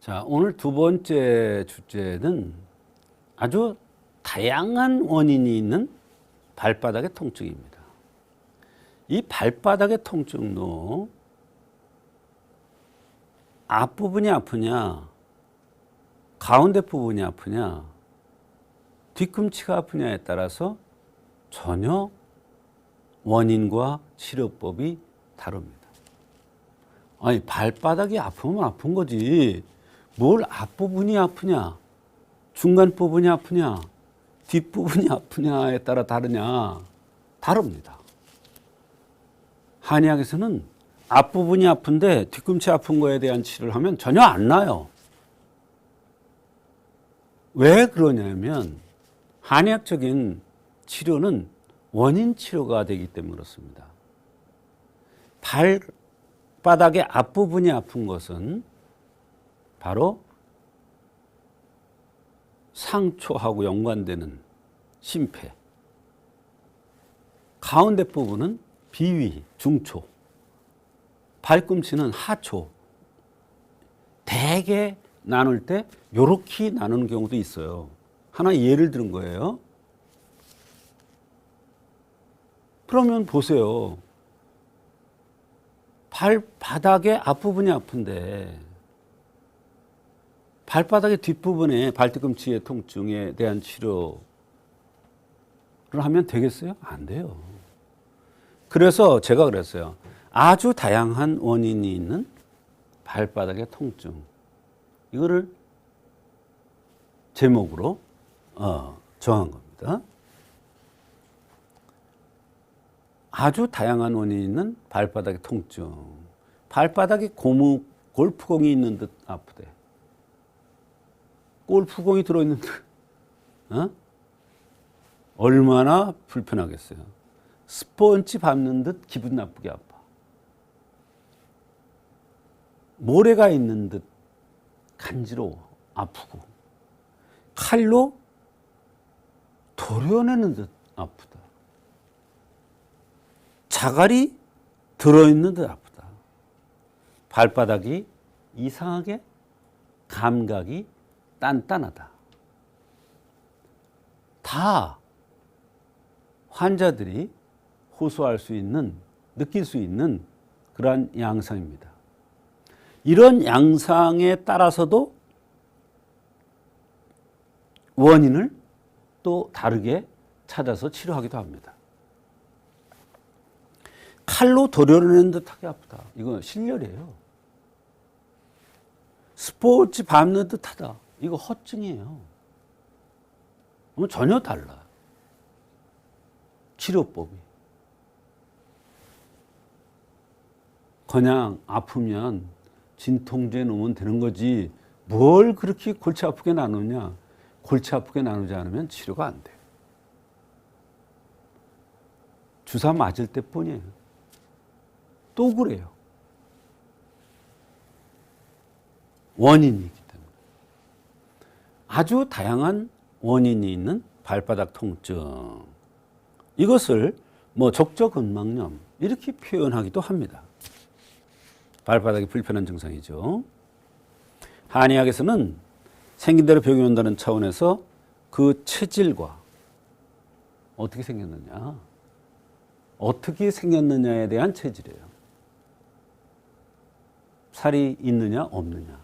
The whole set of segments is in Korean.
자, 오늘 두 번째 주제는 아주 다양한 원인이 있는 발바닥의 통증입니다. 이 발바닥의 통증도 앞부분이 아프냐, 가운데 부분이 아프냐, 뒤꿈치가 아프냐에 따라서 전혀 원인과 치료법이 다릅니다. 아니, 발바닥이 아프면 아픈 거지. 뭘 앞부분이 아프냐, 중간 부분이 아프냐, 뒷부분이 아프냐에 따라 다르냐, 다릅니다. 한의학에서는 앞부분이 아픈데 뒤꿈치 아픈 거에 대한 치료를 하면 전혀 안 나요. 왜 그러냐면 한의학적인 치료는 원인 치료가 되기 때문에 그렇습니다. 발바닥의 앞부분이 아픈 것은 바로 상초하고 연관되는 심폐, 가운데 부분은 비위, 중초, 발꿈치는 하초. 대개 나눌 때 이렇게 나누는 경우도 있어요. 하나 예를 들은 거예요. 그러면 보세요. 발바닥의 앞부분이 아픈데 발바닥의 뒷부분에 발뒤꿈치의 통증에 대한 치료를 하면 되겠어요? 안 돼요. 그래서 제가 그랬어요. 아주 다양한 원인이 있는 발바닥의 통증. 이거를 제목으로 정한 겁니다. 아주 다양한 원인이 있는 발바닥의 통증. 발바닥에 골프공이 있는 듯 아프대. 골프공이 들어있는 듯. 얼마나 불편하겠어요. 스펀지 밟는 듯 기분 나쁘게 아파. 모래가 있는 듯 간지러워, 아프고. 칼로 도려내는 듯 아프다. 자갈이 들어있는 듯 아프다. 발바닥이 이상하게 감각이 단단하다. 다 환자들이 호소할 수 있는, 느낄 수 있는 그러한 양상입니다. 이런 양상에 따라서도 원인을 또 다르게 찾아서 치료하기도 합니다. 칼로 도려내는 듯하게 아프다. 이건 실열이에요. 스포츠 밟는 듯하다. 이거 허증이에요. 전혀 달라. 치료법이. 그냥 아프면 진통제 놓으면 되는 거지 뭘 그렇게 골치 아프게 나누냐. 골치 아프게 나누지 않으면 치료가 안 돼. 주사 맞을 때뿐이에요. 또 그래요. 원인이기 때문에. 아주 다양한 원인이 있는 발바닥 통증. 이것을 족저근막염 이렇게 표현하기도 합니다. 발바닥이 불편한 증상이죠. 한의학에서는 생긴 대로 병이 온다는 차원에서 그 체질과 어떻게 생겼느냐, 어떻게 생겼느냐에 대한 체질이에요. 살이 있느냐 없느냐.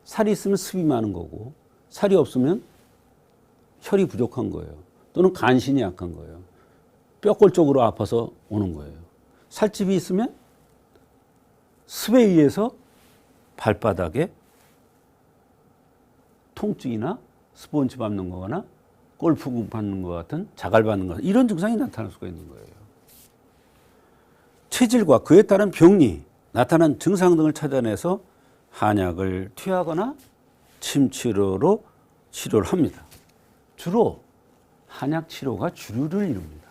살이 있으면 습이 많은 거고, 살이 없으면 혈이 부족한 거예요. 또는 간신이 약한 거예요. 뼈골 쪽으로 아파서 오는 거예요. 살집이 있으면 습에 의해서 발바닥에 통증이나 스폰지 밟는 거거나 골프공 받는 것 같은 자갈 받는 것 같은 이런 증상이 나타날 수가 있는 거예요. 체질과 그에 따른 병리, 나타난 증상 등을 찾아내서 한약을 투여하거나 침치료로 치료를 합니다. 주로 한약 치료가 주류를 이룹니다.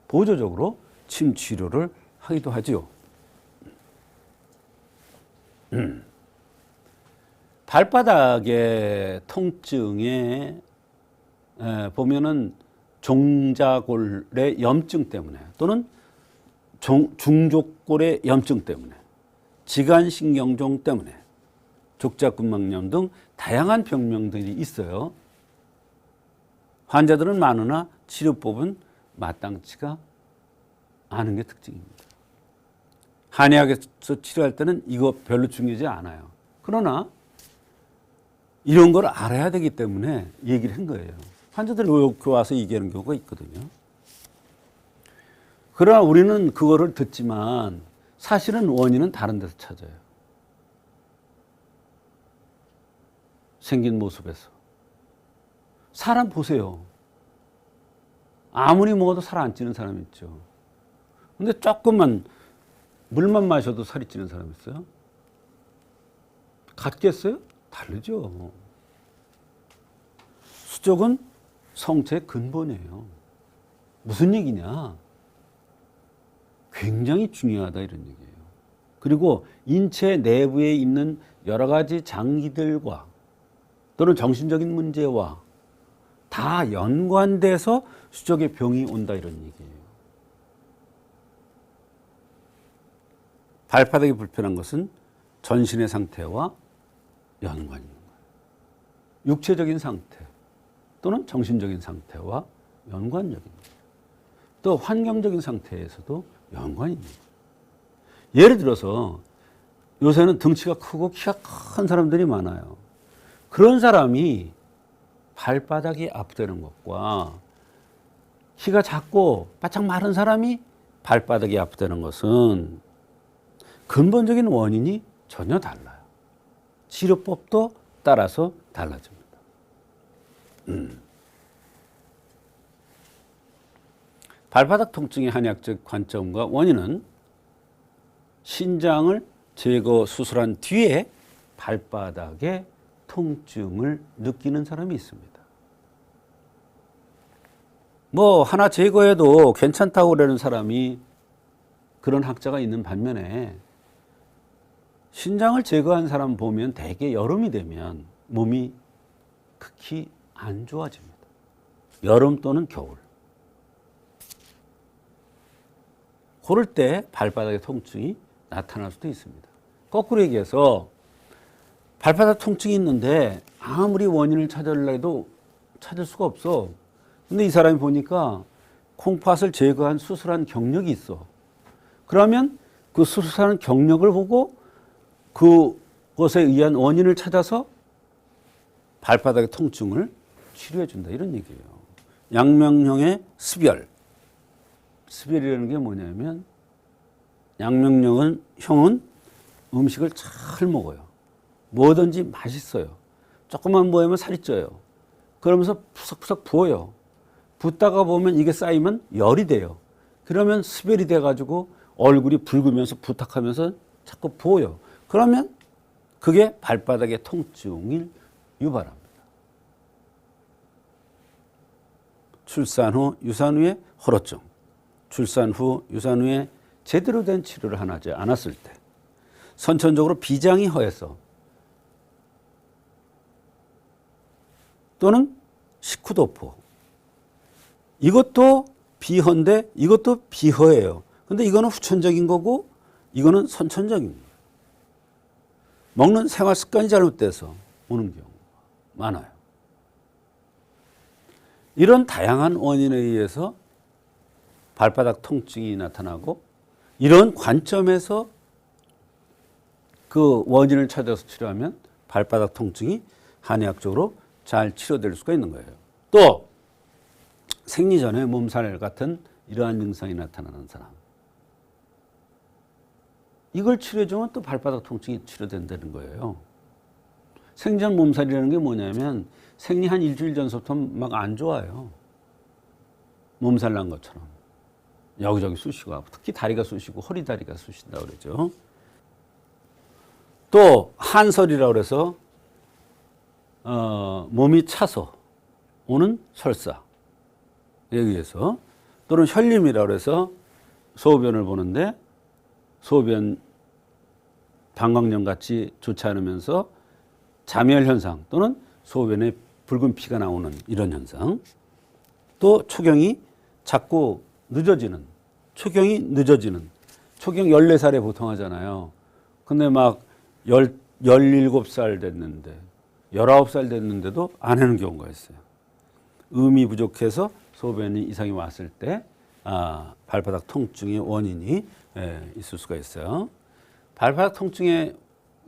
보조적으로 침치료를 하기도 하지요. 발바닥의 통증에 보면은 종자골의 염증 때문에 또는 중족골의 염증 때문에, 지간신경종 때문에 족자근막염 등 다양한 병명들이 있어요. 환자들은 많으나 치료법은 마땅치가 않은 게 특징입니다. 한의학에서 치료할 때는 이거 별로 중요하지 않아요. 그러나 이런 걸 알아야 되기 때문에 얘기를 한 거예요. 환자들이 이렇게 와서 얘기하는 경우가 있거든요. 그러나 우리는 그거를 듣지만 사실은 원인은 다른 데서 찾아요. 생긴 모습에서. 사람 보세요. 아무리 먹어도 살 안 찌는 사람 있죠. 근데 조금만 물만 마셔도 살이 찌는 사람 있어요? 같겠어요? 다르죠. 수족은 성체의 근본이에요. 무슨 얘기냐? 굉장히 중요하다 이런 얘기예요. 그리고 인체 내부에 있는 여러 가지 장기들과 또는 정신적인 문제와 다 연관돼서 수족의 병이 온다 이런 얘기예요. 발바닥이 불편한 것은 전신의 상태와 연관이 있는 거예요. 육체적인 상태 또는 정신적인 상태와 연관적인 거예요. 또 환경적인 상태에서도 연관이 있는 거예요. 예를 들어서 요새는 덩치가 크고 키가 큰 사람들이 많아요. 그런 사람이 발바닥이 아프다는 것과 키가 작고 바짝 마른 사람이 발바닥이 아프다는 것은 근본적인 원인이 전혀 달라요. 치료법도 따라서 달라집니다. 발바닥 통증의 한의학적 관점과 원인은 신장을 제거 수술한 뒤에 발바닥에 통증을 느끼는 사람이 있습니다. 뭐 하나 제거해도 괜찮다고 그러는 사람이 그런 학자가 있는 반면에 신장을 제거한 사람 보면 대개 여름이 되면 몸이 극히 안 좋아집니다. 여름 또는 겨울. 그럴 때 발바닥의 통증이 나타날 수도 있습니다. 거꾸로 얘기해서 발바닥 통증이 있는데 아무리 원인을 찾으려 해도 찾을 수가 없어. 근데 이 사람이 보니까 콩팥을 제거한 수술한 경력이 있어. 그러면 그 수술한 경력을 보고 그것에 의한 원인을 찾아서 발바닥의 통증을 치료해 준다 이런 얘기예요. 양명형의 습열. 습열이라는 게 뭐냐면 양명형은 음식을 잘 먹어요. 뭐든지 맛있어요. 조금만 먹으면 살이 쪄요. 그러면서 푸석푸석 부어요. 붓다가 보면 이게 쌓이면 열이 돼요. 그러면 습열이 돼가지고 얼굴이 붉으면서 부탁하면서 자꾸 부어요. 그러면 그게 발바닥의 통증을 유발합니다. 출산 후, 유산 후의 허로증. 출산 후, 유산 후에 제대로 된 치료를 하지 않았을 때 선천적으로 비장이 허해서 또는 식후도포 이것도 비허인데 이것도 비허예요. 근데 이거는 후천적인 거고 이거는 선천적입니다. 먹는 생활 습관이 잘못돼서 오는 경우가 많아요. 이런 다양한 원인에 의해서 발바닥 통증이 나타나고 이런 관점에서 그 원인을 찾아서 치료하면 발바닥 통증이 한의학적으로 잘 치료될 수가 있는 거예요. 또 생리 전에 몸살 같은 이러한 증상이 나타나는 사람. 이걸 치료해주면 또 발바닥 통증이 치료된다는 거예요. 생리 전 몸살이라는 게 뭐냐면 생리 한 일주일 전부터 막 안 좋아요. 몸살 난 것처럼. 여기저기 쑤시고 특히 다리가 쑤시고 허리 다리가 쑤신다고 그러죠. 또 한설이라고 그래서 몸이 차서 오는 설사에 의해서 또는 혈림이라고 해서 소변을 보는데 소변 방광염 같이 좋지 않으면서 자멸 현상 또는 소변에 붉은 피가 나오는 이런 현상. 또 초경이 자꾸 늦어지는, 초경 14살에 보통 하잖아요. 근데 막 17살 됐는데 19살 됐는데도 안 하는 경우가 있어요. 음이 부족해서 소변이 이상이 왔을 때 발바닥 통증의 원인이 있을 수가 있어요. 발바닥 통증에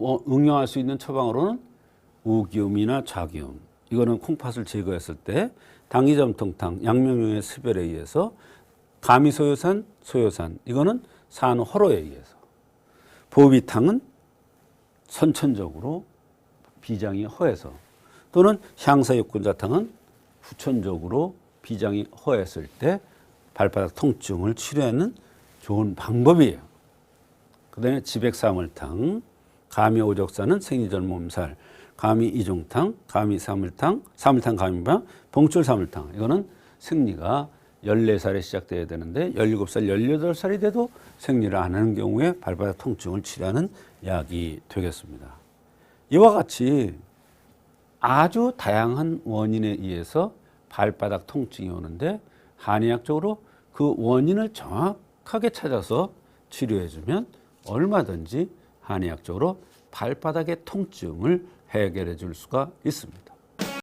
응용할 수 있는 처방으로는 우기음이나 좌기음, 이거는 콩팥을 제거했을 때 당기점통탕, 양명용의 습열에 의해서 가미소요산, 소요산, 이거는 산화호로에 의해서, 보비탕은 선천적으로 비장이 허해서, 또는 향사육군자탕은 후천적으로 비장이 허했을 때 발바닥 통증을 치료하는 좋은 방법이에요. 그 다음에 지백사물탕, 가미오적사는 생리전 몸살, 가미이중탕, 가미사물탕, 사물탕 가미방, 봉출사물탕, 이거는 생리가 14살에 시작돼야 되는데 17살, 18살이 돼도 생리를 안 하는 경우에 발바닥 통증을 치료하는 약이 되겠습니다. 이와 같이 아주 다양한 원인에 의해서 발바닥 통증이 오는데 한의학적으로 그 원인을 정확하게 찾아서 치료해주면 얼마든지 한의학적으로 발바닥의 통증을 해결해 줄 수가 있습니다.